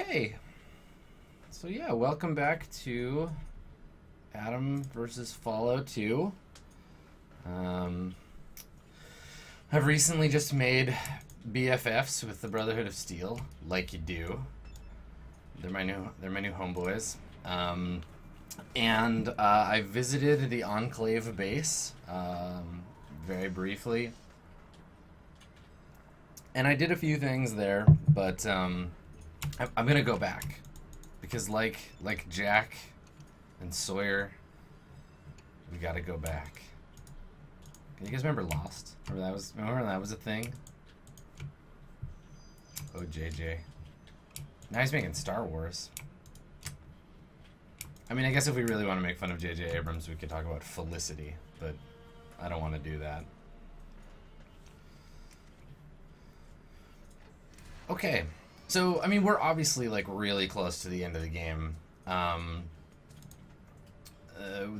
Okay, so yeah, welcome back to Adam versus Fallout 2. Um, I've recently just made BFFs with the Brotherhood of Steel, like you do. They're my new homeboys. And I visited the Enclave base very briefly, and I did a few things there, but I'm gonna go back because, like Jack and Sawyer, we gotta go back. You guys remember Lost? Remember that was a thing? Oh, JJ. Now he's making Star Wars. I mean, I guess if we really want to make fun of JJ Abrams, we could talk about Felicity, but I don't want to do that. Okay, so, I mean, we're obviously, like, really close to the end of the game.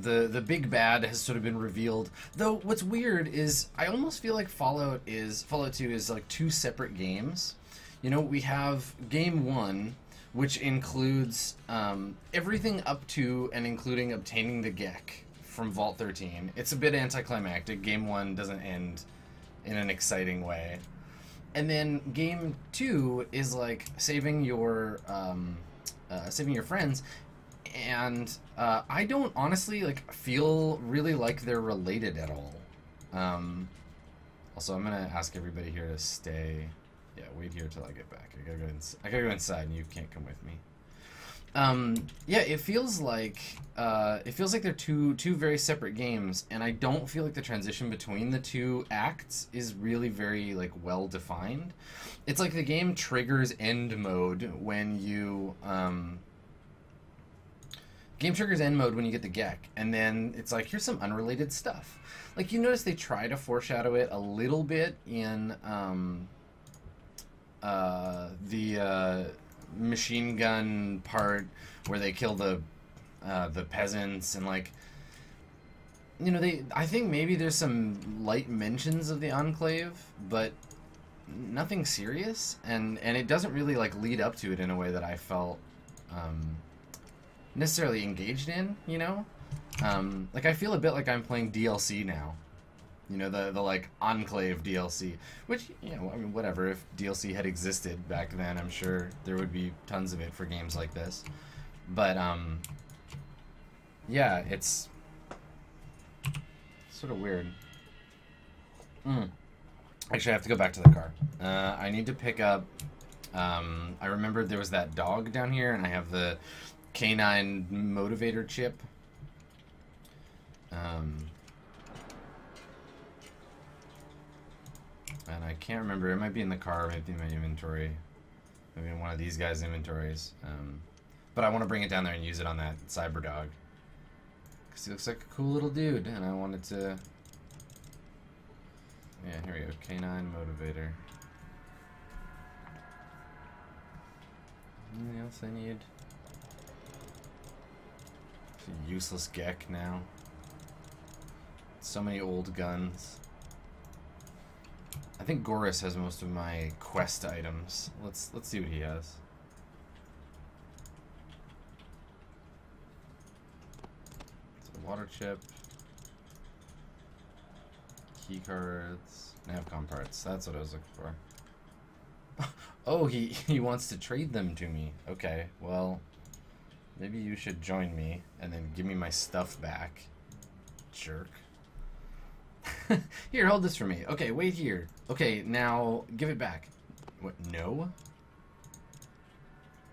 The big bad has sort of been revealed. Though, what's weird is I almost feel like Fallout 2 is, like, two separate games. You know, we have Game 1, which includes everything up to and including obtaining the Gek from Vault 13. It's a bit anticlimactic. Game 1 doesn't end in an exciting way. And then Game 2 is like saving your friends, and I don't honestly feel really like they're related at all. Also, I'm gonna ask everybody here to stay. Yeah, wait here till I get back. I gotta go inside, and you can't come with me. Yeah, it feels like they're two very separate games, and I don't feel like the transition between the two acts is really very well defined. It's like the game triggers end mode when you get the Gek, and then it's like, here's some unrelated stuff. Like, you notice they try to foreshadow it a little bit in the machine gun part where they kill the peasants, and I think maybe there's some light mentions of the Enclave, but nothing serious, and it doesn't really lead up to it in a way that I felt necessarily engaged in, I feel a bit like I'm playing DLC now. The Enclave DLC, which, I mean, whatever. If DLC had existed back then, I'm sure there would be tons of it for games like this. But, yeah, it's sort of weird. Actually, I have to go back to the car. I need to pick up, I remembered there was that dog down here, and I have the canine motivator chip. And I can't remember. It might be in the car, maybe in my inventory, maybe in one of these guys' inventories. But I want to bring it down there and use it on that cyberdog, because he looks like a cool little dude, and I wanted to. Yeah, here we go. Canine motivator. Anything else I need? It's a useless Gek now. So many old guns. I think Goris has most of my quest items. Let's see what he has. It's a water chip. Key cards. Navcom parts. That's what I was looking for. Oh, he wants to trade them to me. Okay, well, maybe you should join me and then give me my stuff back. Jerk. Here, hold this for me. Okay, wait here. Okay, now give it back. What? No?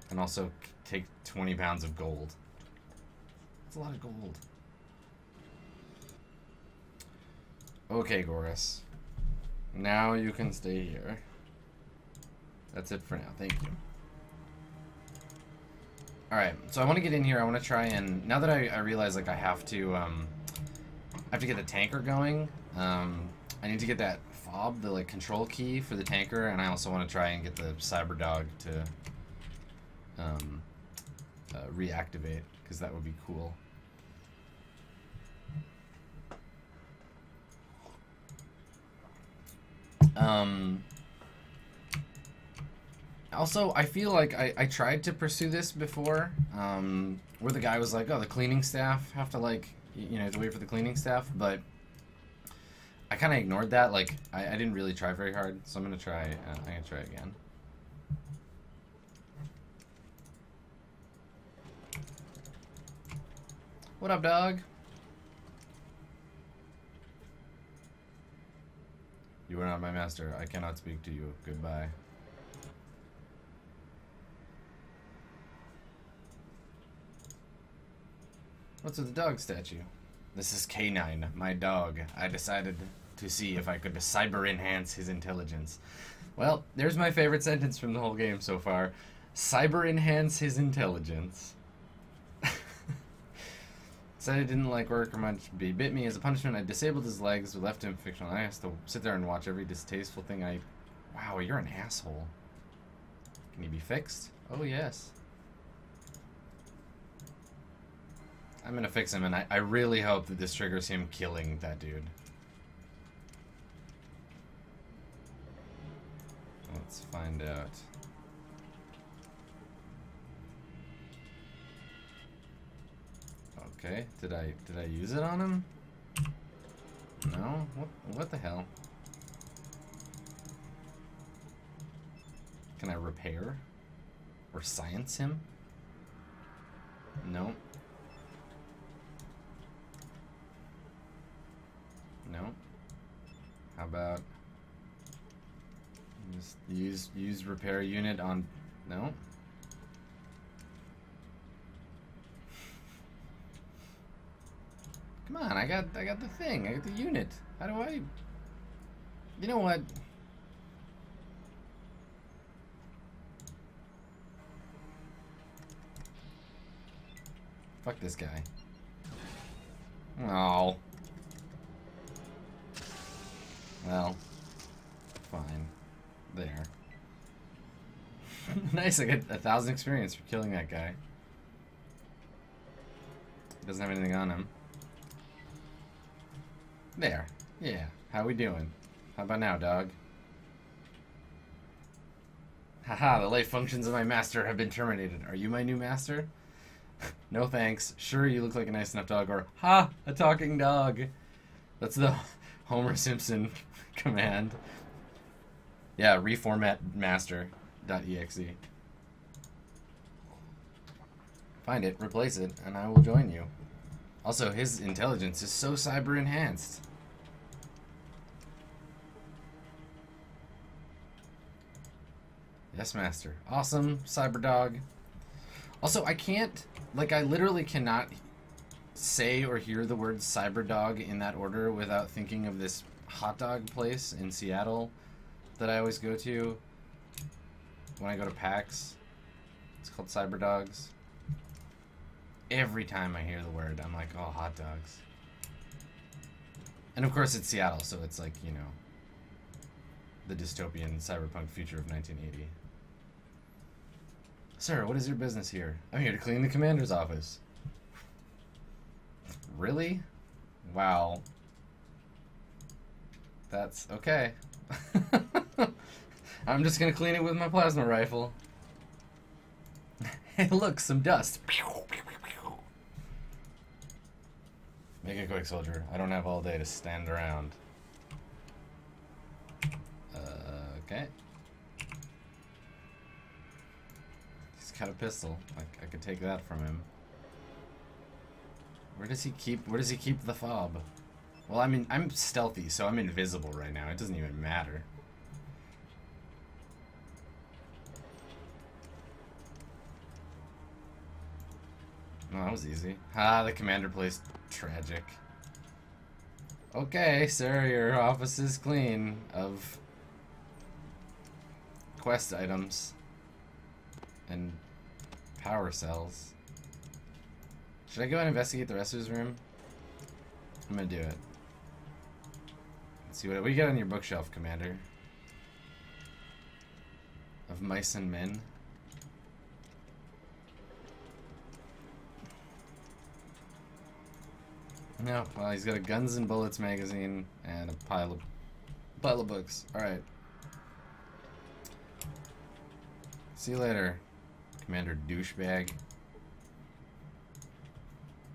And also take 20 pounds of gold. That's a lot of gold. Okay, Goris. Now you can stay here. That's it for now. Thank you. Alright, so I want to get in here. I want to try and... Now that I realize, I have to get the tanker going. I need to get that fob, the control key for the tanker, and I also want to try and get the cyberdog to reactivate, because that would be cool. Also, I feel like I tried to pursue this before, where the guy was like, oh, the cleaning staff have to, like, you know, to wait for the cleaning staff, but I kind of ignored that. Like, I didn't really try very hard, so I'm gonna try again. What up, dog? You are not my master. I cannot speak to you. Goodbye. What's with the dog statue? This is K9, my dog. I decided to see if I could cyber enhance his intelligence. Well, there's my favorite sentence from the whole game so far. Cyber enhance his intelligence. Said it didn't like work or much. He bit me as a punishment. I disabled his legs, but left him fictional. I have to sit there and watch every distasteful thing I... Wow, you're an asshole. Can he be fixed? Oh, yes. I'm gonna fix him, and I really hope that this triggers him killing that dude. Let's find out. Okay, did I use it on him? No? What the hell? Can I repair? Or science him? No. No. How about just use repair unit on... No. Come on, I got the thing. I got the unit. How do I... You know what? Fuck this guy. Oh. Well, fine. There. Nice, I get 1,000 experience for killing that guy. Doesn't have anything on him. There. Yeah. How we doing? How about now, dog? Haha, the life functions of my master have been terminated. Are you my new master? No thanks. Sure, you look like a nice enough dog. Or, ha! A talking dog. That's the Homer Simpson command. Yeah, reformat master.exe. Find it, replace it, and I will join you. Also, his intelligence is so cyber enhanced. Yes, master. Awesome, cyber dog. Also, I can't, like, I literally cannot say or hear the word cyber dog in that order without thinking of this hot dog place in Seattle that I always go to when I go to PAX. It's called Cyberdogs. Every time I hear the word, I'm like, oh, hot dogs. And of course it's Seattle, so it's like, you know, the dystopian cyberpunk future of 1980. Sir, what is your business here? I'm here to clean the commander's office. Really? Wow. That's okay. I'm just gonna clean it with my plasma rifle. Hey, look, some dust. Make it quick, soldier. I don't have all day to stand around. Okay. He's got a pistol. I could take that from him. Where does he keep the fob? Well, I mean, I'm stealthy, so I'm invisible right now. It doesn't even matter. Oh, that was easy. Ah, the commander plays tragic. Okay, sir, your office is clean of quest items and power cells. Should I go and investigate the rest of his room? I'm gonna do it. Let's see what you got on your bookshelf, Commander. Of mice and men. No, well, he's got a Guns and Bullets magazine and a pile of books. All right. See you later, Commander Douchebag.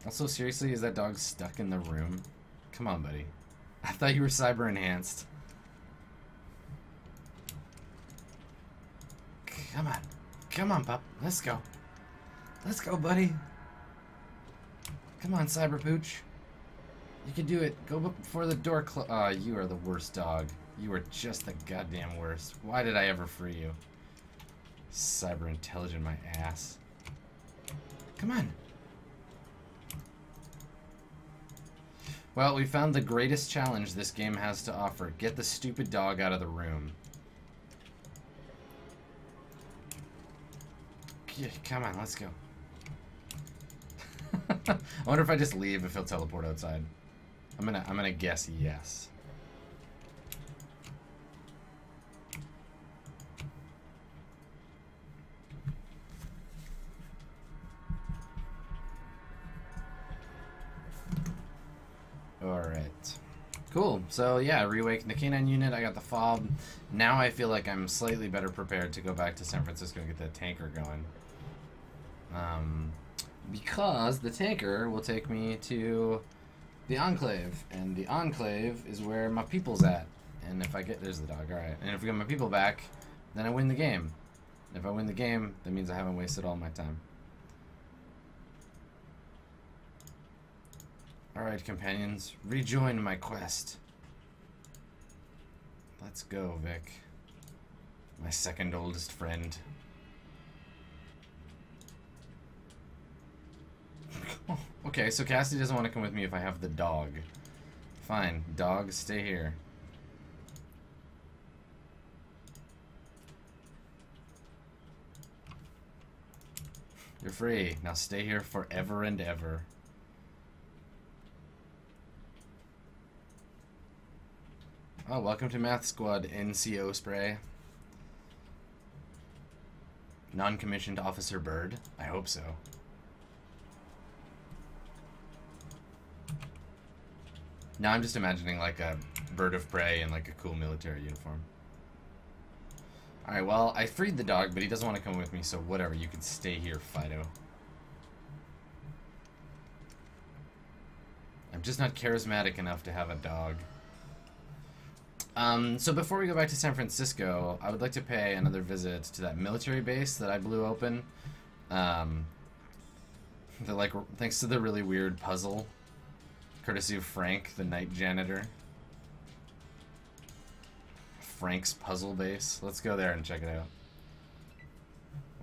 Also, seriously, is that dog stuck in the room? Come on, buddy. I thought you were cyber enhanced. Come on. Come on, pup. Let's go. Let's go, buddy. Come on, cyber pooch. You can do it. Go before the door you are the worst dog. You are just the goddamn worst. Why did I ever free you? Cyber intelligent, my ass. Come on. Well, we found the greatest challenge this game has to offer. Get the stupid dog out of the room. Come on, let's go. I wonder if I just leave if he'll teleport outside. I'm gonna guess yes. Alright. Cool. So yeah, reawakened the canine unit, I got the fob. Now I feel like I'm slightly better prepared to go back to San Francisco and get that tanker going. Because the tanker will take me to the Enclave, and the Enclave is where my people's at. And if I get... There's the dog, alright. And if we get my people back, then I win the game. And if I win the game, that means I haven't wasted all my time. Alright, companions, rejoin my quest. Let's go, Vic. My second oldest friend. Okay, so Cassidy doesn't want to come with me if I have the dog. Fine, dog, stay here. You're free. Now stay here forever and ever. Oh, welcome to Math Squad, NCO spray. Non-commissioned Officer Bird? I hope so. Now I'm just imagining like a bird of prey in like a cool military uniform. Alright, well, I freed the dog, but he doesn't want to come with me, so whatever, you can stay here, Fido. I'm just not charismatic enough to have a dog. So before we go back to San Francisco, I would like to pay another visit to that military base that I blew open. Thanks to the really weird puzzle, courtesy of Frank, the night janitor. Frank's puzzle base. Let's go there and check it out.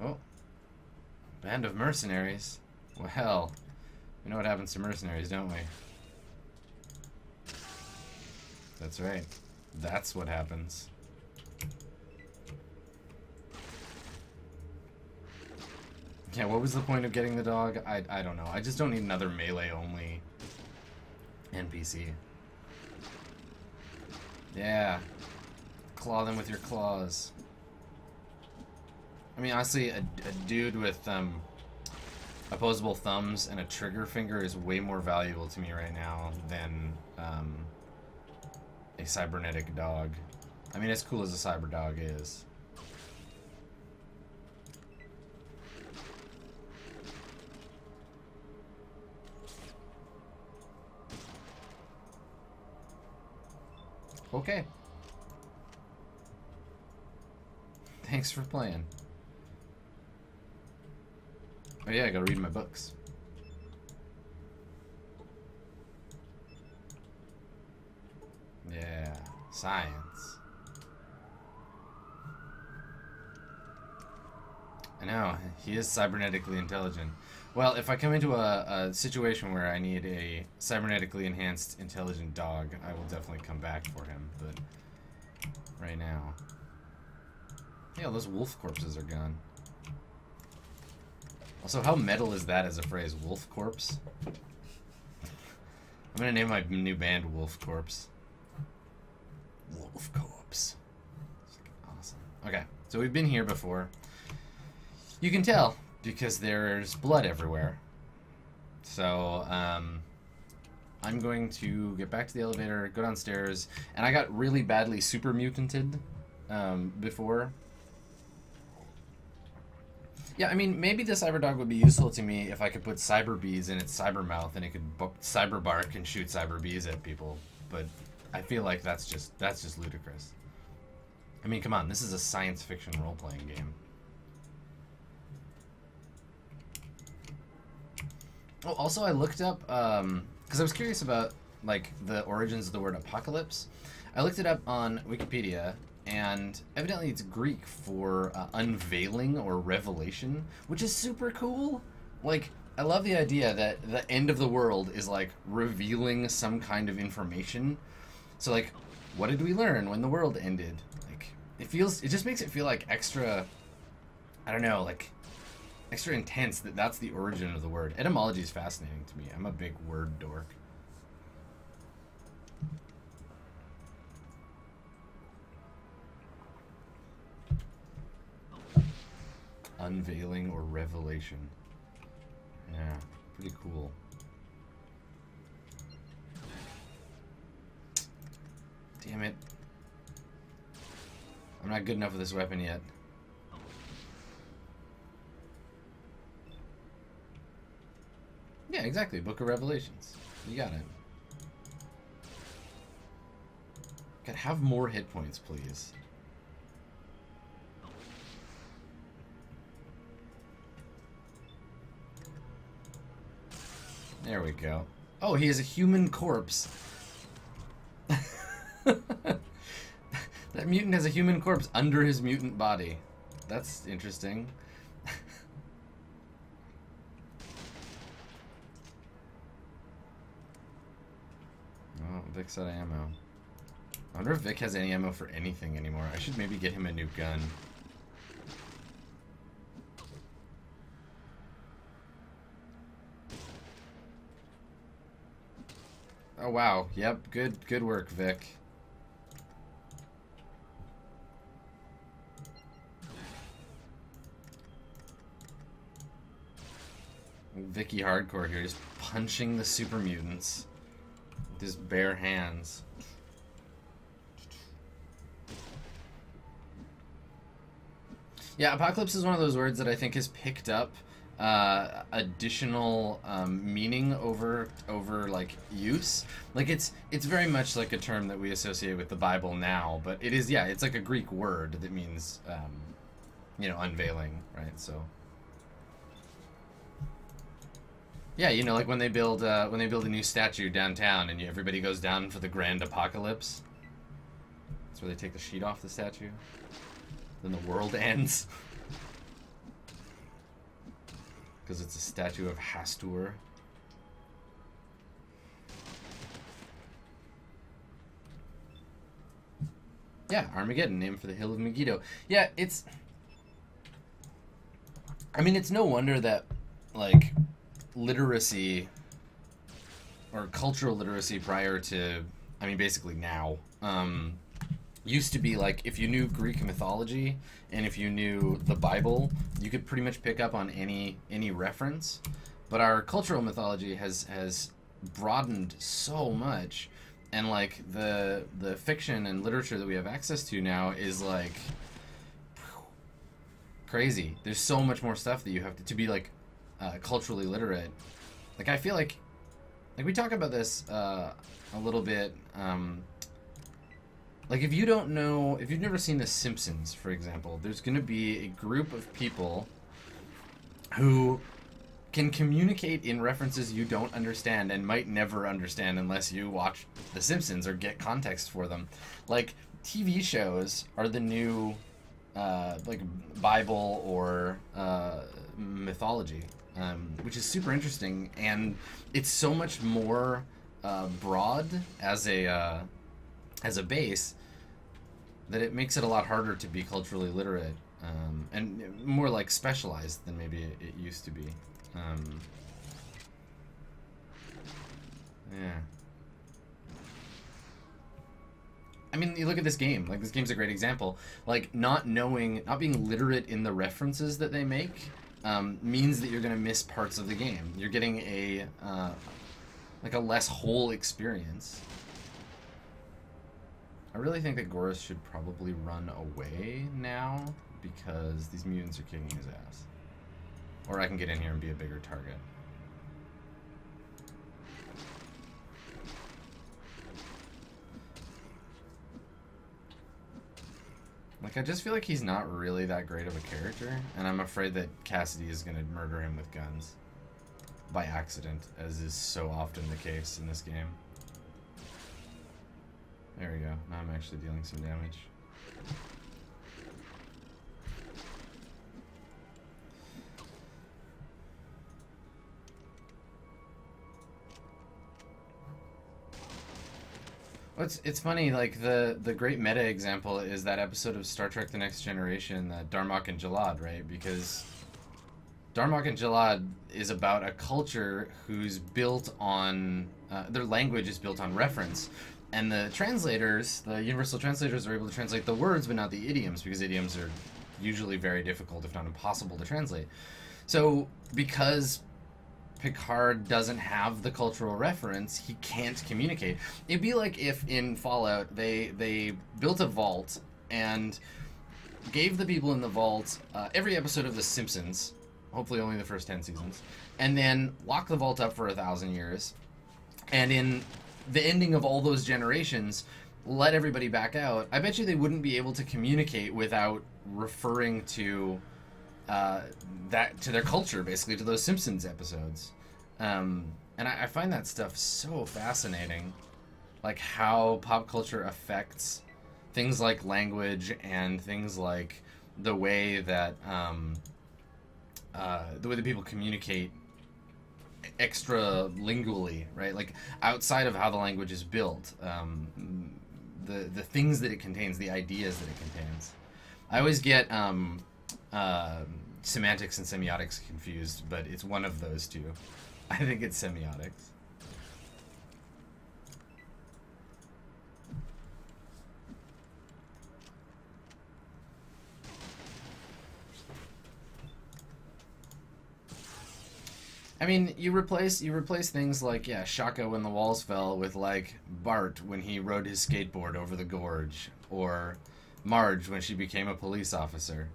Oh. Band of mercenaries. Well, we know what happens to mercenaries, don't we? That's right. That's what happens. Yeah, what was the point of getting the dog? I don't know. I just don't need another melee-only NPC. Yeah. Claw them with your claws. I mean, honestly, a dude with opposable thumbs and a trigger finger is way more valuable to me right now than a cybernetic dog. I mean, as cool as a cyber dog is. Okay. Thanks for playing. Oh yeah, I gotta read my books. Yeah, science. I know, he is cybernetically intelligent. Well, if I come into a situation where I need a cybernetically enhanced intelligent dog, I will definitely come back for him, but right now... Yeah, those wolf corpses are gone. Also, how metal is that as a phrase? Wolf corpse? I'm gonna name my new band Wolf Corpse. Wolf Corpse. Awesome. Okay, so we've been here before. You can tell because there's blood everywhere. So, I'm going to get back to the elevator, go downstairs, and I got really badly super mutanted before. Yeah, I mean, maybe the cyberdog would be useful to me if I could put cyber bees in its cyber mouth and it could cyber bark and shoot cyber bees at people. But I feel like that's just ludicrous. I mean, come on, this is a science fiction role-playing game. Oh, also I looked up because I was curious about like the origins of the word apocalypse. I looked it up on Wikipedia, and evidently it's Greek for unveiling or revelation, which is super cool. Like, I love the idea that the end of the world is like revealing some kind of information. So like, what did we learn when the world ended? Like, it just makes it feel like extra, I don't know, like extra intense that that's the origin of the word. Etymology is fascinating to me. I'm a big word dork. Unveiling or revelation. Yeah, pretty cool. Damn it. I'm not good enough with this weapon yet. Yeah, exactly. Book of Revelations. You got it. God, have more hit points, please. There we go. Oh, he is a human corpse. That mutant has a human corpse under his mutant body. That's interesting. Oh, Vic's out of ammo. I wonder if Vic has any ammo for anything anymore. I should maybe get him a new gun. Oh wow, yep, good work, Vic. Vicky Hardcore here, just punching the super mutants with his bare hands. Yeah, apocalypse is one of those words that I think has picked up additional meaning over like use. Like it's very much like a term that we associate with the Bible now, but it is, yeah, it's like a Greek word that means you know, unveiling, right? So yeah, you know, like when they build a new statue downtown and everybody goes down for the grand apocalypse. That's where they take the sheet off the statue. Then the world ends. Because it's a statue of Hastur. Yeah, Armageddon, named for the hill of Megiddo. Yeah, it's... I mean, it's no wonder that, like, literacy, or cultural literacy prior to, I mean, basically now, used to be like, if you knew Greek mythology and if you knew the Bible, you could pretty much pick up on any reference. But our cultural mythology has broadened so much, and like the fiction and literature that we have access to now is like crazy. There's so much more stuff that you have to be like culturally literate. Like I feel like we talk about this a little bit. Like, if you don't know, if you've never seen The Simpsons, for example, there's going to be a group of people who can communicate in references you don't understand and might never understand unless you watch The Simpsons or get context for them. Like, TV shows are the new, like, Bible or mythology, which is super interesting, and it's so much more broad as a base that it makes it a lot harder to be culturally literate, and more like specialized than maybe it used to be. Yeah. I mean, you look at this game. Like, this game's a great example. Like, not being literate in the references that they make means that you're going to miss parts of the game. You're getting a like a less whole experience. I really think that Goris should probably run away now because these mutants are kicking his ass. Or I can get in here and be a bigger target. Like, I just feel like he's not really that great of a character, and I'm afraid that Cassidy is going to murder him with guns. By accident, as is so often the case in this game. There we go. Now I'm actually dealing some damage. Well, it's funny, like, the great meta example is that episode of Star Trek The Next Generation, Darmok and Jalad, right? Because Darmok and Jalad is about a culture who's built on, their language is built on reference. And the translators, the universal translators, are able to translate the words but not the idioms, because idioms are usually very difficult, if not impossible, to translate. So, because Picard doesn't have the cultural reference, he can't communicate. It'd be like if in Fallout they built a vault and gave the people in the vault every episode of The Simpsons, hopefully only the first 10 seasons, and then locked the vault up for 1,000 years, and in the ending of all those generations let everybody back out. I bet you they wouldn't be able to communicate without referring to that, to their culture, basically, to those Simpsons episodes. And I find that stuff so fascinating, like how pop culture affects things like language and things like the way that people communicate extralingually, right? Like outside of how the language is built, the things that it contains, the ideas that it contains. I always get semantics and semiotics confused, but it's one of those two. I think it's semiotics. I mean, you replace things like, yeah, Shaka when the walls fell with, like, Bart when he rode his skateboard over the gorge, or Marge when she became a police officer.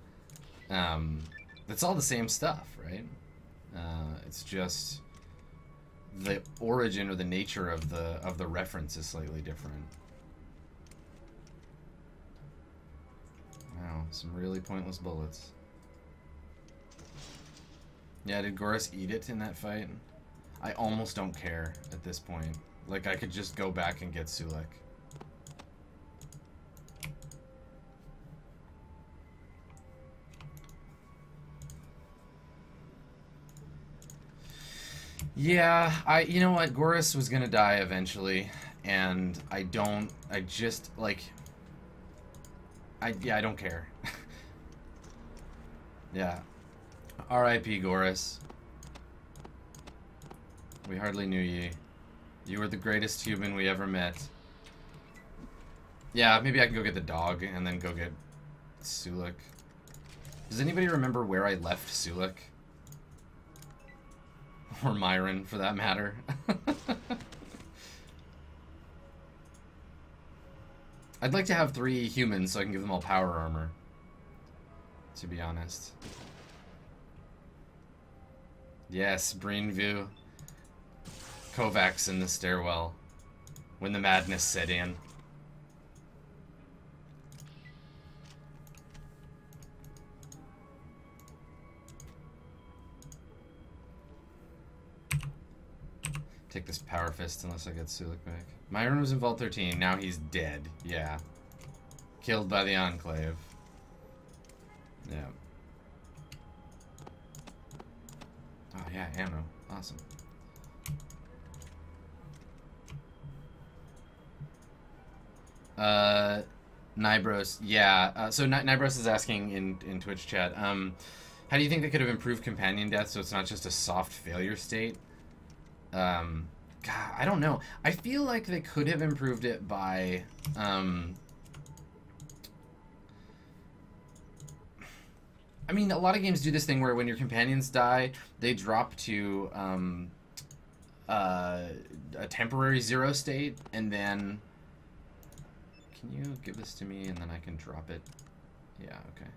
That's all the same stuff, right? It's just the origin or the nature of the reference is slightly different. Wow, some really pointless bullets. Yeah, did Goris eat it in that fight? I almost don't care at this point. Like, I could just go back and get Sulek. Yeah, you know what? Goris was gonna die eventually, and I don't care. Yeah. R.I.P. Goris. We hardly knew ye. You were the greatest human we ever met. Yeah, maybe I can go get the dog and then go get Sulek. Does anybody remember where I left Sulek? Or Myron, for that matter. I'd like to have 3 humans so I can give them all power armor, to be honest. Yes, Breenview. Kovacs in the stairwell. When the madness set in. Take this power fist unless I get Sulek back. Myron was in Vault 13, now he's dead. Yeah. Killed by the Enclave. Yeah. Oh yeah, ammo. Awesome. Nibros, yeah. So Nibros is asking in Twitch chat, how do you think they could have improved companion death so it's not just a soft failure state? God, I don't know. I feel like they could have improved it by, I mean, a lot of games do this thing where when your companions die, they drop to a temporary 0 state, and then... Can you give this to me, and then I can drop it? Yeah, okay.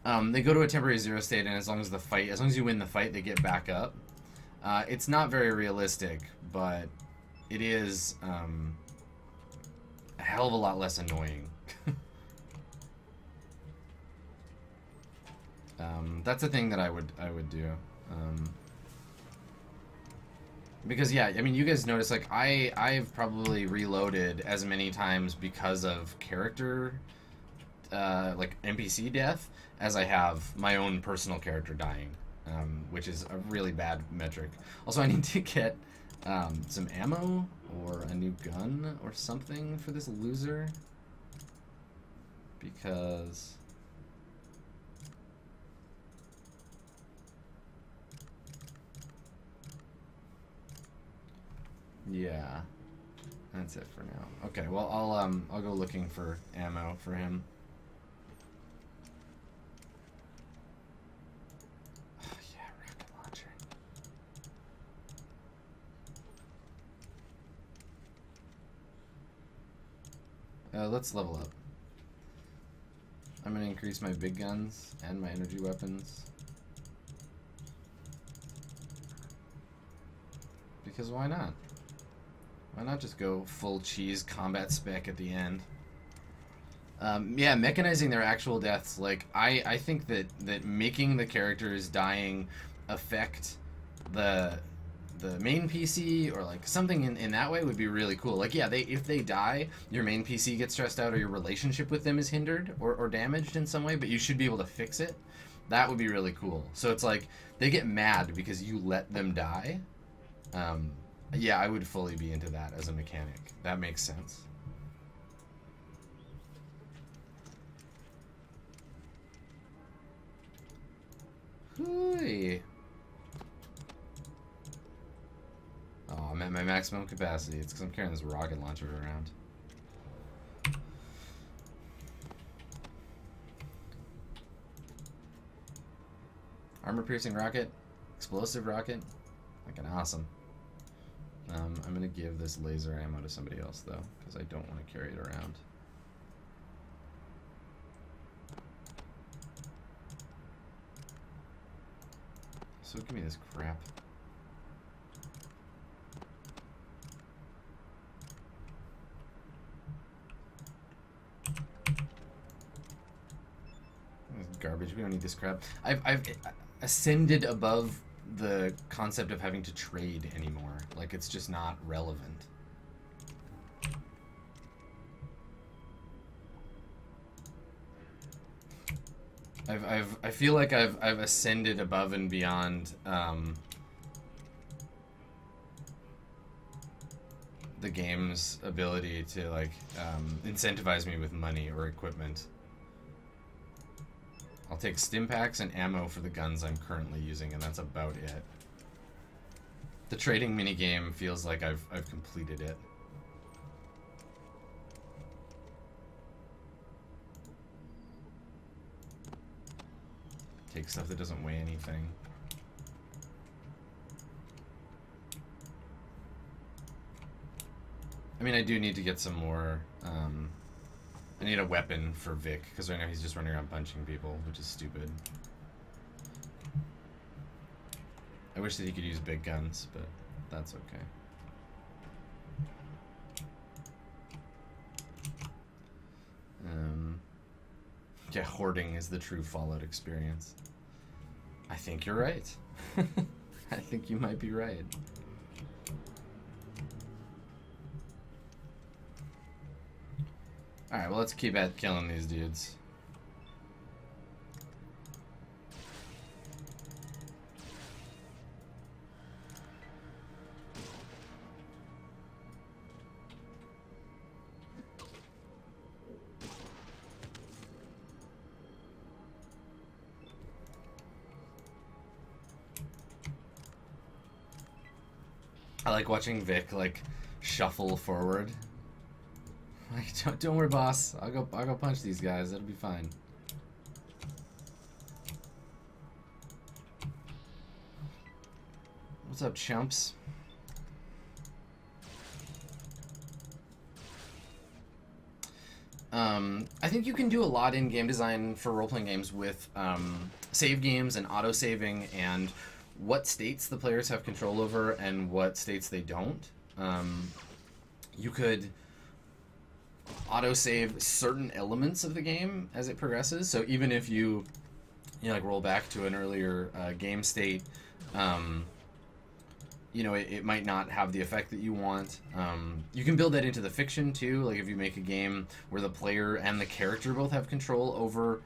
They go to a temporary zero state, and as long as you win the fight, they get back up. It's not very realistic, but it is a hell of a lot less annoying. That's a thing that I would do. Because yeah, I mean, you guys notice, like, I've probably reloaded as many times because of character, like NPC death, as I have my own personal character dying, which is a really bad metric. Also, I need to get some ammo or a new gun or something for this loser, because yeah, that's it for now. Okay, well, I'll go looking for ammo for him. Oh, yeah, rocket launcher. Let's level up. I'm gonna increase my big guns and my energy weapons. Because why not? Why not just go full cheese combat spec at the end? Yeah, mechanizing their actual deaths. Like, I think that making the characters dying affect the main PC, or like something in that way, would be really cool. Like, yeah, if they die, your main PC gets stressed out, or your relationship with them is hindered or damaged in some way, but you should be able to fix it. That would be really cool. So it's like they get mad because you let them die. Yeah, I would fully be into that as a mechanic. That makes sense. Hooey. Oh, I'm at my maximum capacity. It's because I'm carrying this rocket launcher around. Armor-piercing rocket. Explosive rocket. Fucking awesome. I'm gonna give this laser ammo to somebody else, though, because I don't want to carry it around. So give me this crap. This is garbage. We don't need this crap. I've ascended above the concept of having to trade anymore. Like, it's just not relevant. I feel like I've ascended above and beyond the game's ability to, like, incentivize me with money or equipment. I'll take stim packs and ammo for the guns I'm currently using, and that's about it. The trading minigame feels like I've completed it. Take stuff that doesn't weigh anything. I mean, I do need to get some more, I need a weapon for Vic, because right now he's just running around punching people, which is stupid. I wish that he could use big guns, but that's okay. Yeah, hoarding is the true Fallout experience. I think you're right. I think you might be right. Alright, well, let's keep at killing these dudes. I like watching Vic, like, shuffle forward. Like, don't worry, boss. I'll go punch these guys. It'll be fine. What's up, chumps? I think you can do a lot in game design for role-playing games with save games and auto-saving and what states the players have control over and what states they don't. You could auto-save certain elements of the game as it progresses. So even if you like roll back to an earlier game state, it might not have the effect that you want. You can build that into the fiction too. Like if you make a game where the player and the character both have control over,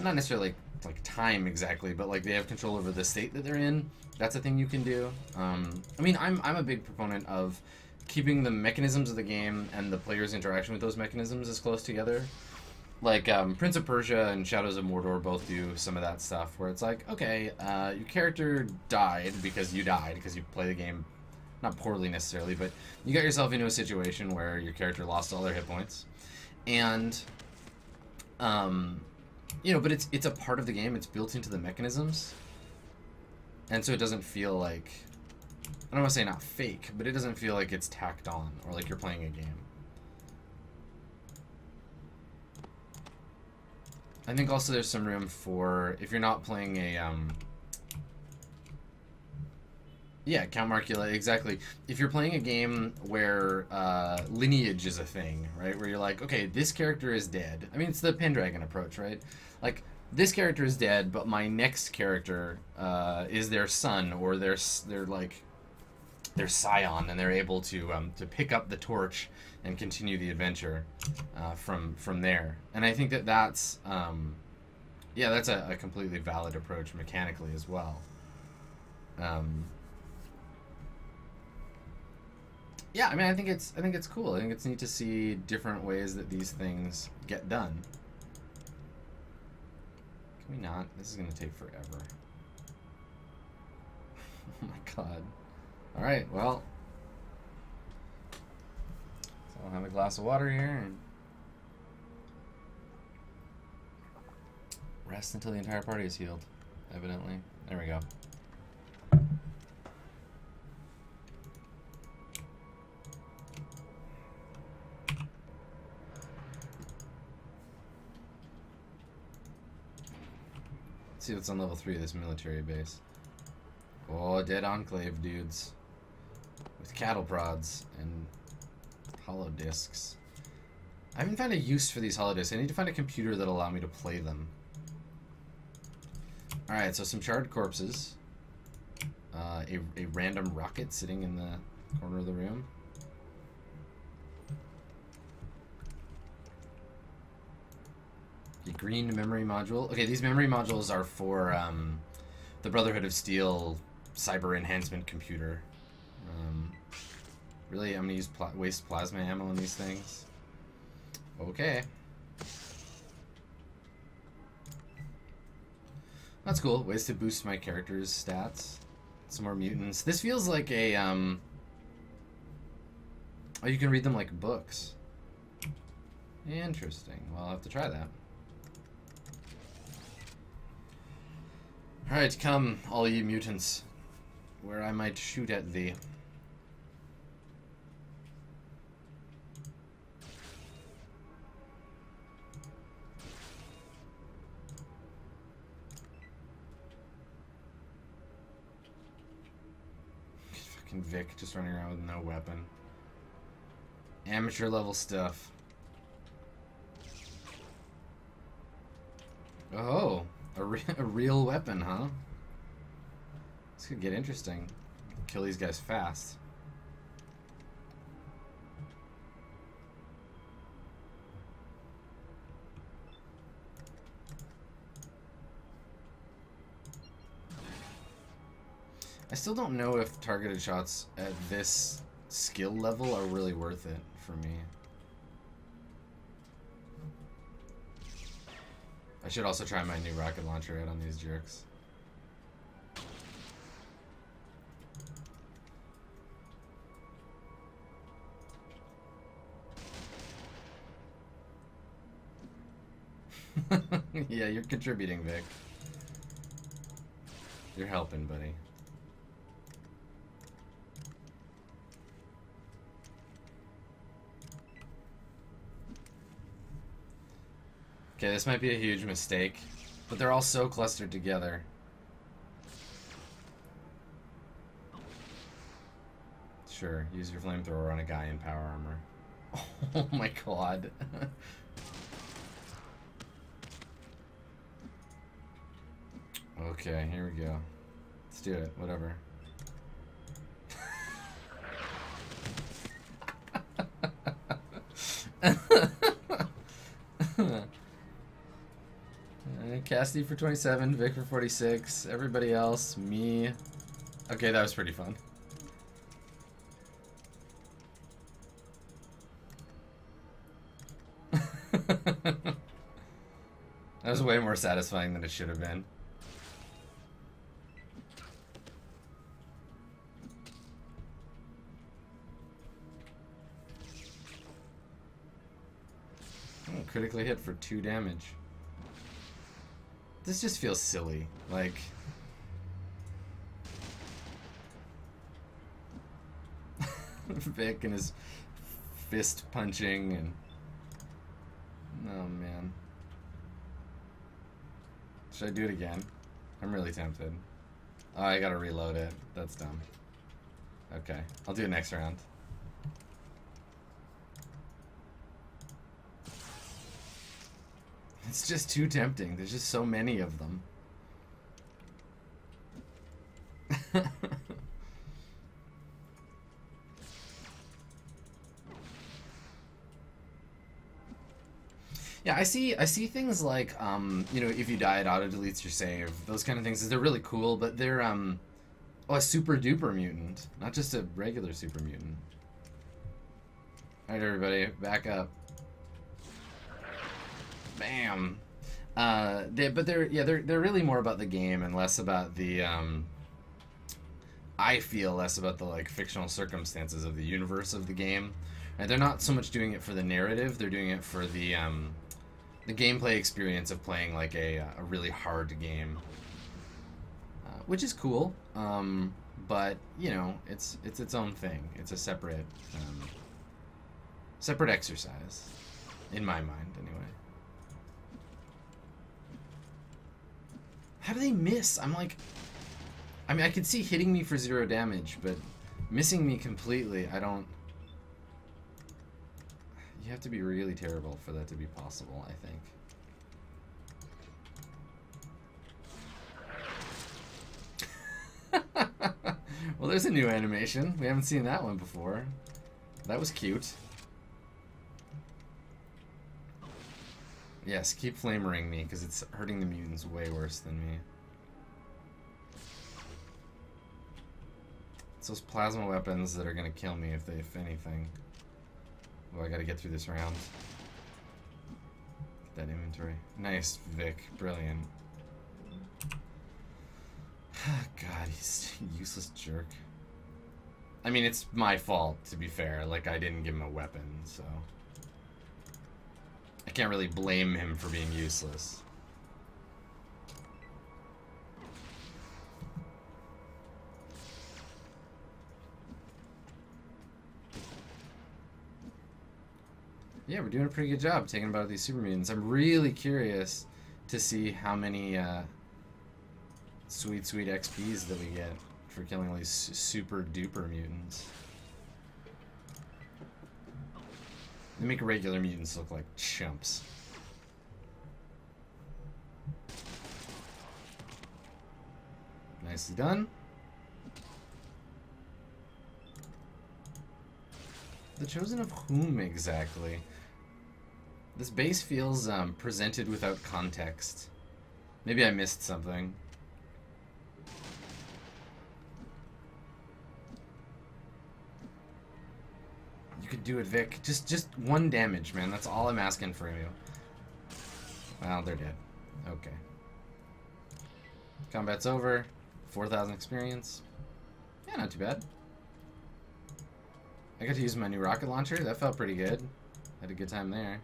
not necessarily like time exactly, but like they have control over the state that they're in. That's a thing you can do. I mean, I'm a big proponent of keeping the mechanisms of the game and the player's interaction with those mechanisms as close together. Like Prince of Persia and Shadows of Mordor both do some of that stuff where it's like, okay, your character died because you play the game not poorly necessarily, but you got yourself into a situation where your character lost all their hit points, and but it's a part of the game. It's built into the mechanisms, and so it doesn't feel like, I don't want to say not fake, but it doesn't feel like it's tacked on or like you're playing a game. I think also there's some room for, if you're not playing a, Count Marcula, exactly. If you're playing a game where lineage is a thing, right? Where you're like, okay, this character is dead. I mean, it's the Pendragon approach, right? Like, this character is dead, but my next character is their son or their scion, and they're able to pick up the torch and continue the adventure from there. And I think that's that's a completely valid approach mechanically as well. Yeah, I mean, I think it's cool. I think it's neat to see different ways that these things get done. Can we not? This is gonna take forever. Oh my god. All right, well, so I'll have a glass of water here and rest until the entire party is healed, evidently. There we go. Let's see what's on level 3 of this military base. Oh, dead enclave dudes. With cattle prods and hollow discs. I haven't found a use for these hollow discs. I need to find a computer that'll allow me to play them. Alright, so some charred corpses. A random rocket sitting in the corner of the room. A green memory module. Okay, these memory modules are for the Brotherhood of Steel cyber enhancement computer. Really, I'm gonna use waste plasma ammo on these things. Okay. That's cool. Ways to boost my character's stats. Some more mutants. This feels like a oh, you can read them like books. Interesting. Well, I'll have to try that. Alright, come, all ye mutants, where I might shoot at thee. Fucking Vic just running around with no weapon. Amateur level stuff. Oh, a real weapon, huh? This could get interesting. Kill these guys fast. I still don't know if targeted shots at this skill level are really worth it for me. I should also try my new rocket launcher out on these jerks. Yeah, you're contributing, Vic. You're helping, buddy. Okay, this might be a huge mistake, but they're all so clustered together. Sure, use your flamethrower on a guy in power armor. Oh my god. Okay, here we go. Let's do it, whatever. Cassidy for 27, Vic for 46, everybody else, me. Okay, that was pretty fun. That was way more satisfying than it should have been. Oh, critically hit for 2 damage. This just feels silly. Like... Vic and his fist punching and... Oh, man. Should I do it again? I'm really tempted. Oh, I gotta reload it. That's dumb. Okay, I'll do it next round. It's just too tempting. There's just so many of them. Yeah, I see things like, you know, if you die, it auto-deletes your save. Those kind of things. They're really cool, but they're, oh, a super-duper mutant. Not just a regular super mutant. Alright, everybody, back up. Bam! But they're really more about the game and less about the, I feel less about the, like, fictional circumstances of the universe of the game. And they're not so much doing it for the narrative, they're doing it for the gameplay experience of playing like a really hard game, which is cool. But you know, it's its own thing. It's a separate separate exercise, in my mind, anyway. How do they miss? I'm like, I mean, I could see hitting me for 0 damage, but missing me completely, I don't. You have to be really terrible for that to be possible, I think. Well, there's a new animation. We haven't seen that one before. That was cute. Yes, keep flamering me, because it's hurting the mutants way worse than me. It's those plasma weapons that are going to kill me if anything. Oh, I gotta get through this round. Get that inventory. Nice, Vic. Brilliant. God, he's a useless jerk. I mean, it's my fault, to be fair. Like, I didn't give him a weapon, so... I can't really blame him for being useless. Yeah, we're doing a pretty good job taking about these super mutants. I'm really curious to see how many sweet XPs that we get for killing all these super duper mutants. They make regular mutants look like chumps. Nicely done. The chosen of whom exactly? This base feels presented without context. Maybe I missed something. You could do it, Vic. Just 1 damage, man. That's all I'm asking for you. Well, they're dead. Okay. Combat's over. 4,000 experience. Yeah, not too bad. I got to use my new rocket launcher. That felt pretty good. Had a good time there.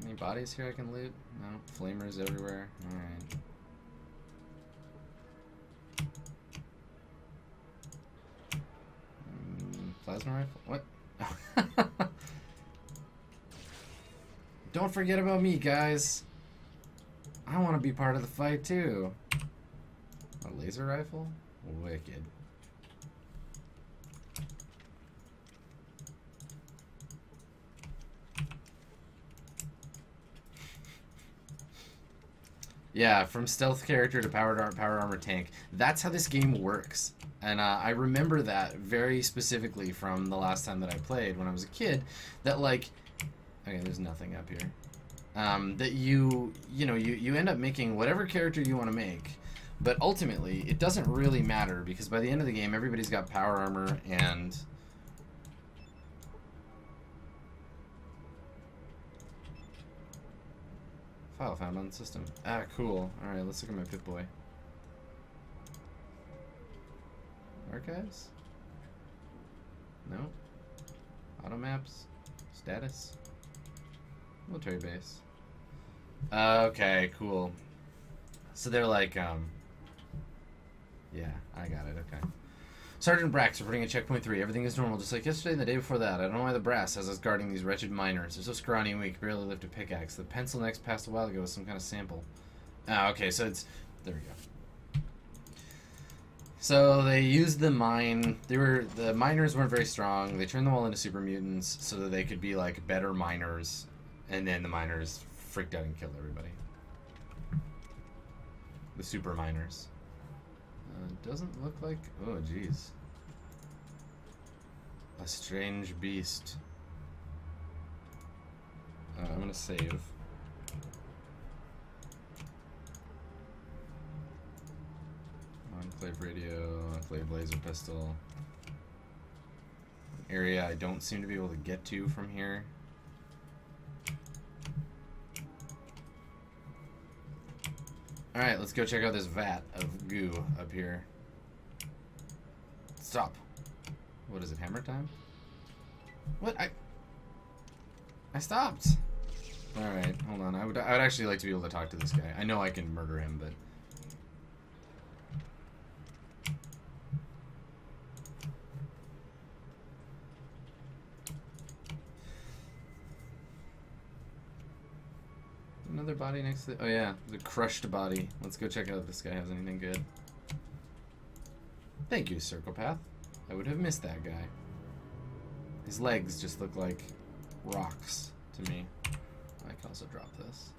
Any bodies here I can loot? No. Flamers everywhere. Alright. Plasma rifle? What? Don't forget about me, guys. I want to be part of the fight, too. A laser rifle? Wicked. Yeah, from stealth character to power armor tank. That's how this game works. And I remember that very specifically from the last time that I played when I was a kid. That, like... Okay, there's nothing up here. That you end up making whatever character you want to make. But ultimately, it doesn't really matter because by the end of the game, everybody's got power armor and... File found on the system. Ah, cool. Alright, let's look at my Pip-Boy. Archives? No. Auto maps? Status? Military base. Okay, cool. So they're like, yeah, I got it, okay. Sergeant Brax reporting at checkpoint 3. Everything is normal, just like yesterday and the day before that. I don't know why the brass has us guarding these wretched miners. They're so scrawny and weak, barely lift a pickaxe. The pencil next passed a while ago with some kind of sample. Ah, okay, so it's... There we go. So they used the mine. The miners weren't very strong. They turned them all into super mutants so that they could be, like, better miners. And then the miners freaked out and killed everybody. The super miners. Doesn't look like... Oh, jeez. A strange beast. I'm gonna save. Enclave radio, Enclave laser pistol. Area I don't seem to be able to get to from here. Alright, let's go check out this vat of goo up here. Stop. What is it, hammer time? What? I stopped. Alright, hold on. I would actually like to be able to talk to this guy. I know I can murder him, but... Another body next to the... Oh yeah, the crushed body. Let's go check out if this guy has anything good. Thank you, Circle Path. I would have missed that guy. His legs just look like rocks to me. I can also drop this.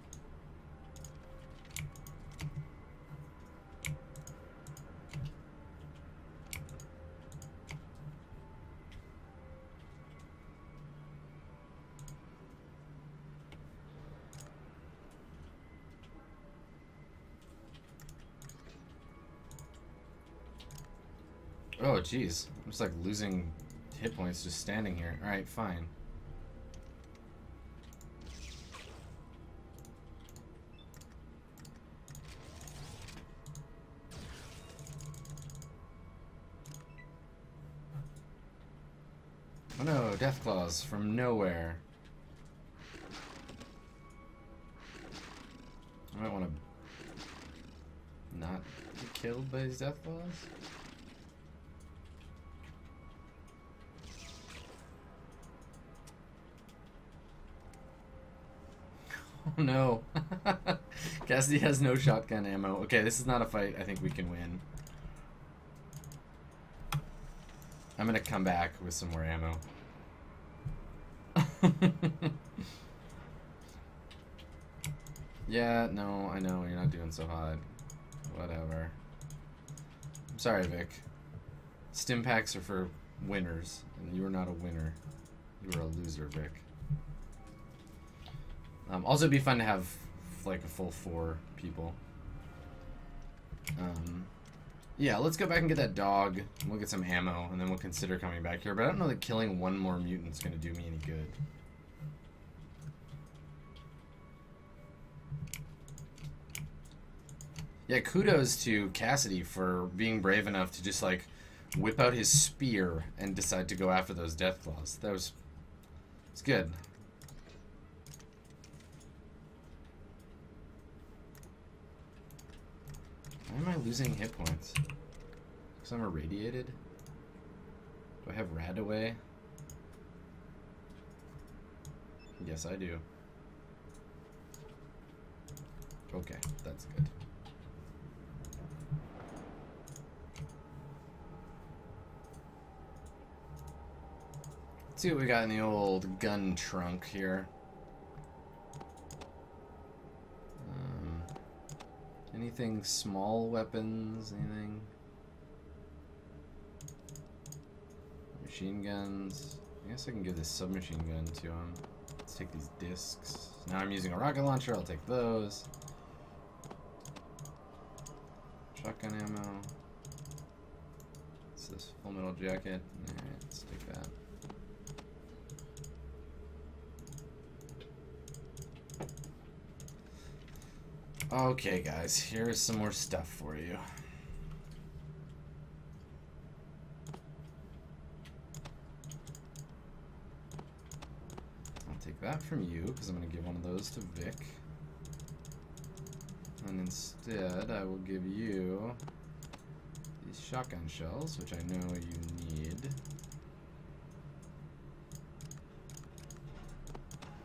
Oh, jeez. I'm just like losing hit points just standing here. Alright, fine. Oh no, death claws from nowhere. I might want to not get killed by these death claws. Oh no. Cassidy has no shotgun ammo. Okay, this is not a fight I think we can win. I'm gonna come back with some more ammo. Yeah, no, I know, you're not doing so hot. Whatever. I'm sorry, Vic. Stim packs are for winners, and you are not a winner. You are a loser, Vic. Also, it'd be fun to have like a full 4 people. Yeah, let's go back and get that dog. We'll get some ammo, and then we'll consider coming back here. But I don't know that killing one more mutant's going to do me any good. Yeah, kudos to Cassidy for being brave enough to just like whip out his spear and decide to go after those death claws. That was... It's good. Why am I losing hit points? Because I'm irradiated? Do I have rad away? Yes, I do. Okay, that's good. Let's see what we got in the old gun trunk here. Anything small weapons? Anything? Machine guns. I guess I can give this submachine gun to him. Let's take these discs. Now I'm using a rocket launcher. I'll take those. Shotgun ammo. What's this? Full metal jacket. Alright, let's take that. Okay, guys, here's some more stuff for you. I'll take that from you, because I'm going to give one of those to Vic. And instead, I will give you these shotgun shells, which I know you need.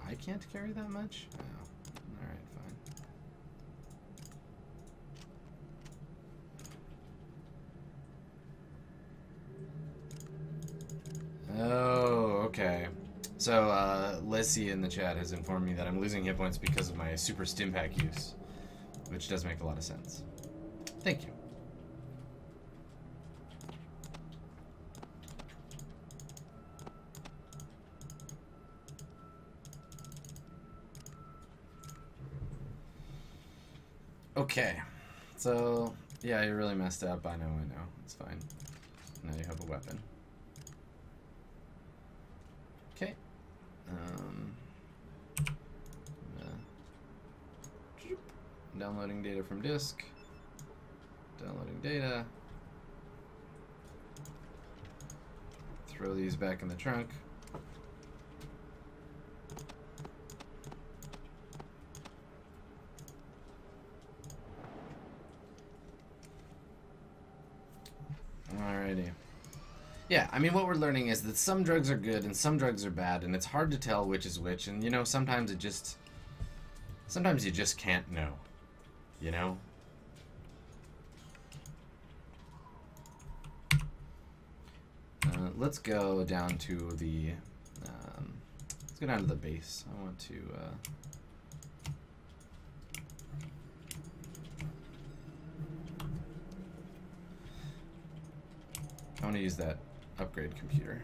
I can't carry that much? Oh, alright, fine. Oh, okay. So, Leslie in the chat has informed me that I'm losing hit points because of my super stim pack use, which does make a lot of sense. Thank you. Okay. So, yeah, you really messed up. I know. It's fine. Now you have a weapon. Okay. Downloading data from disk. Downloading data. Throw these back in the trunk. Alrighty. Yeah, I mean, what we're learning is that some drugs are good and some drugs are bad, and it's hard to tell which is which, and, you know, sometimes you just can't know, you know? Let's go down to the, let's go down to the base. I want to, use that upgrade computer.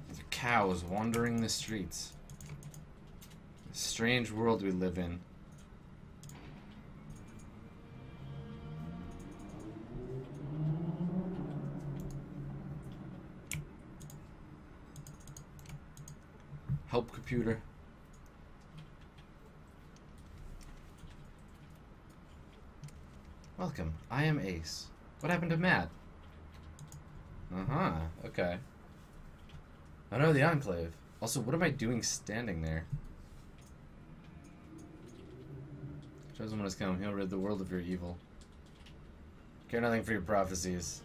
These are cows wandering the streets. A strange world we live in. Help computer. Welcome. I am Ace. What happened to Matt? Uh-huh. Okay. I know the Enclave. Also, what am I doing standing there? Chosen one has come. He'll rid the world of your evil. Care nothing for your prophecies.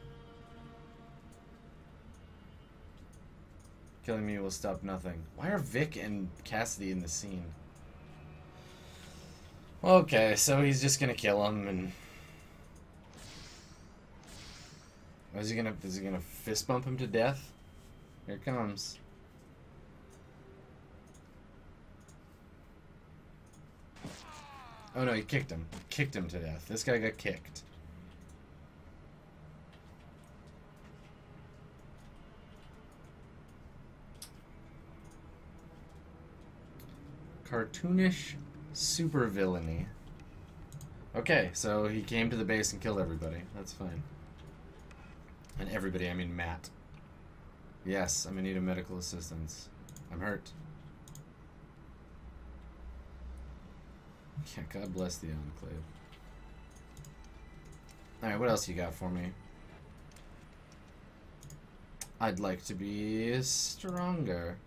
Killing me will stop nothing. Why are Vic and Cassidy in the scene? Okay, so he's just gonna kill him and... Is he gonna fist bump him to death? Here it comes. Oh no, he kicked him. Kicked him to death. This guy got kicked. Cartoonish supervillainy. Okay, so he came to the base and killed everybody. That's fine. And everybody, I mean Matt. Yes, I'm in need of medical assistance. I'm hurt. Yeah, God bless the Enclave. Alright, what else you got for me? I'd like to be stronger.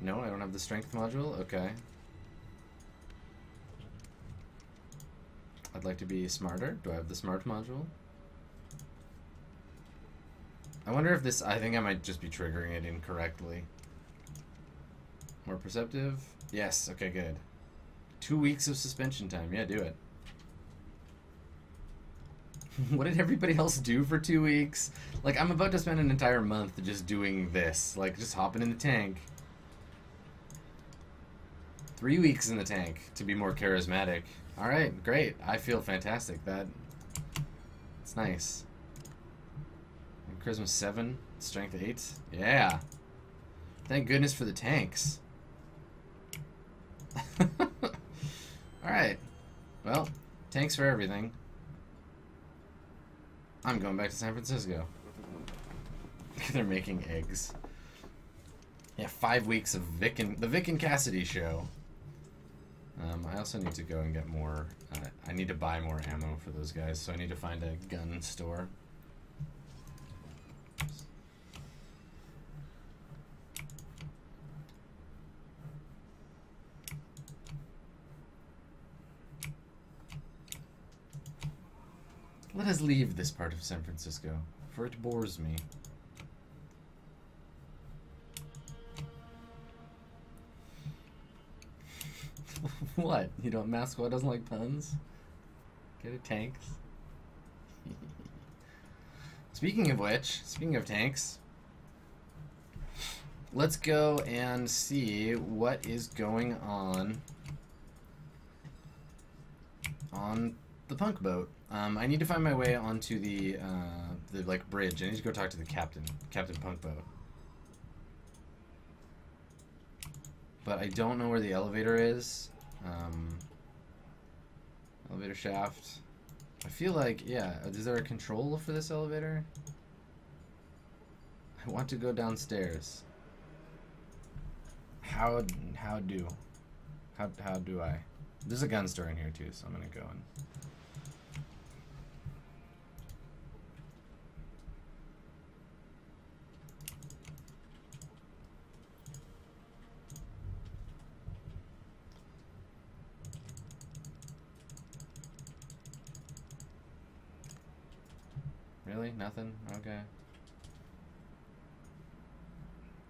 No, I don't have the strength module? Okay. I'd like to be smarter. Do I have the smart module? I wonder if this... I think I might just be triggering it incorrectly. More perceptive? Yes, okay, good. 2 weeks of suspension time. Yeah, do it. What did everybody else do for 2 weeks? Like, I'm about to spend an entire month just doing this. Like, just hopping in the tank. 3 weeks in the tank to be more charismatic. Alright, great. I feel fantastic. It's nice. And charisma 7, strength 8. Yeah. Thank goodness for the tanks. Alright. Well, tanks for everything. I'm going back to San Francisco. They're making eggs. Yeah, 5 weeks of the Vic and Cassidy show. I also need to go and get more. I need to buy more ammo for those guys, so I need to find a gun store. Let us leave this part of San Francisco, for it bores me. What? You don't? Mask Squad doesn't like puns? Get it, tanks? Speaking of which, speaking of tanks, let's go and see what is going on the punk boat. I need to find my way onto the like bridge. I need to go talk to the captain, Captain Punkboat. But I don't know where the elevator is. Elevator shaft. I feel like, yeah, is there a control for this elevator? I want to go downstairs. How do I? There's a gun store in here too, so I'm gonna go and. Really? Nothing? Okay.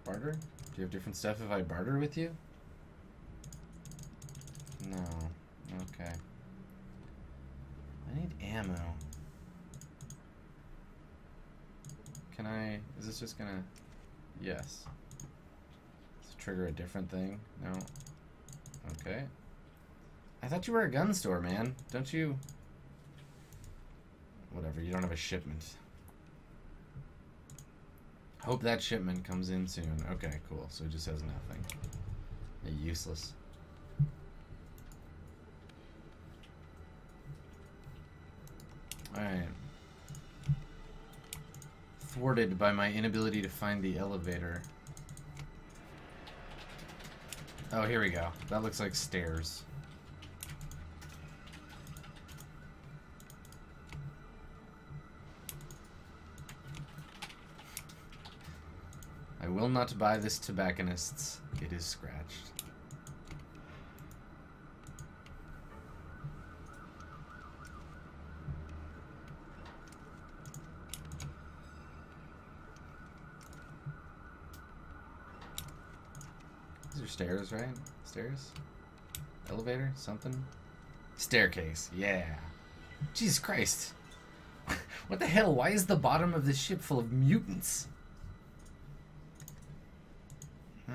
Barter? Do you have different stuff if I barter with you? No. Okay. I need ammo. Can I... Is this just gonna... Yes. Does it trigger a different thing? No. Okay. I thought you were a gun store, man. Don't you... Whatever, you don't have a shipment. Hope that shipment comes in soon. Okay, cool. So it just has nothing. Useless. Alright. Thwarted by my inability to find the elevator. Oh, here we go. That looks like stairs. I will not buy this tobacconist's. It is scratched. These are stairs, right? Stairs? Elevator? Something? Staircase. Yeah. Jesus Christ. What the hell? Why is the bottom of this ship full of mutants?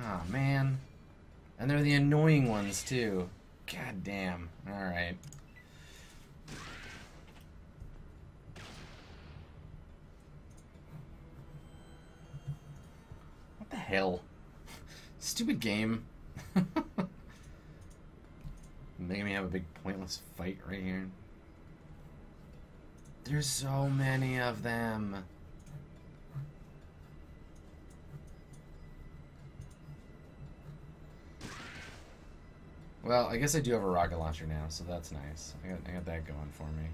Oh, man. And they're the annoying ones, too. God damn. Alright. What the hell? Stupid game. Making me have a big pointless fight right here. There's so many of them. Well, I guess I do have a rocket launcher now, so that's nice. I got that going for me.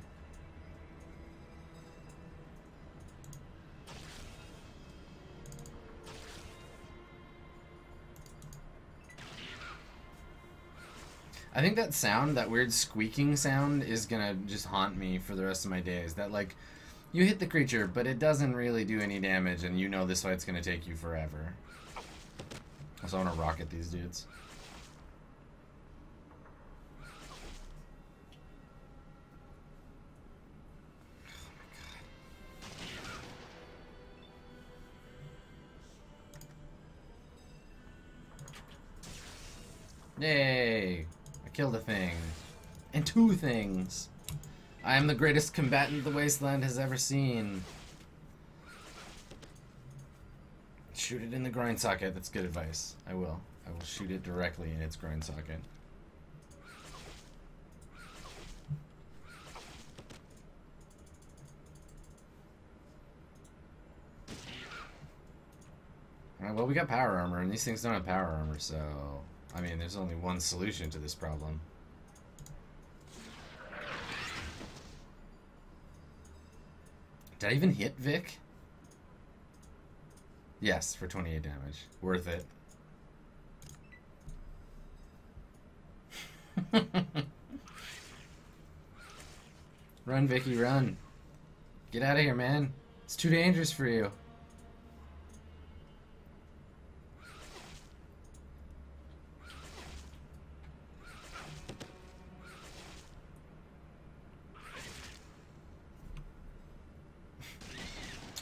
I think that sound, that weird squeaking sound, is gonna just haunt me for the rest of my days. That, like, you hit the creature, but it doesn't really do any damage, and you know this fight's gonna take you forever. So I want to rocket these dudes. Yay! I killed a thing. And 2 things. I am the greatest combatant the Wasteland has ever seen. Shoot it in the groin socket. That's good advice. I will. I will shoot it directly in its groin socket. Alright, well, we got power armor, and these things don't have power armor, so... I mean, there's only one solution to this problem. Did I even hit Vic? Yes, for 28 damage. Worth it. Run, Vicky, run. Get out of here, man. It's too dangerous for you.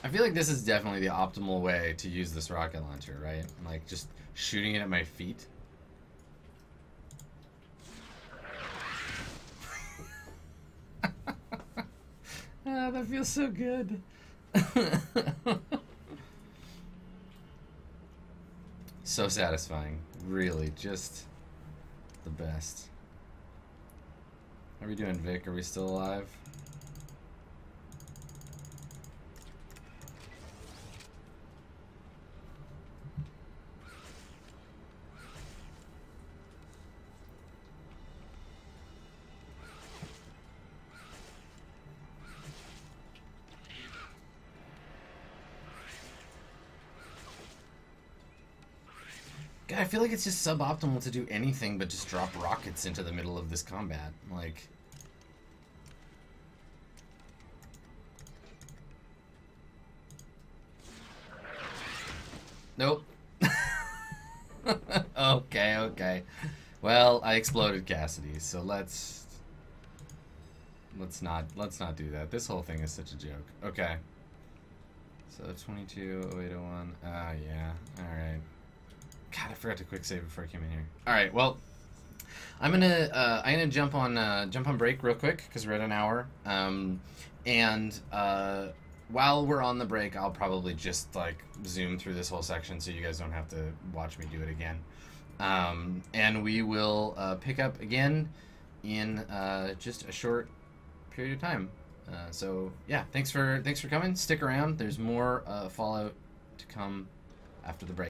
I feel like this is definitely the optimal way to use this rocket launcher, right? Like, just shooting it at my feet. Ah, that feels so good. So satisfying. Really, just the best. How are we doing, Vic? Are we still alive? God, I feel like it's just suboptimal to do anything but just drop rockets into the middle of this combat. Like... Nope. Okay, okay. Well, I exploded Cassidy, so let's not do that. This whole thing is such a joke. Okay. So 220801. Yeah. All right. God, I forgot to quick save before I came in here. All right. Well, I'm gonna jump on break real quick because we're at an hour. While we're on the break, I'll probably just like zoom through this whole section so you guys don't have to watch me do it again. And we will pick up again in just a short period of time. So yeah, thanks for coming. Stick around. There's more Fallout to come after the break.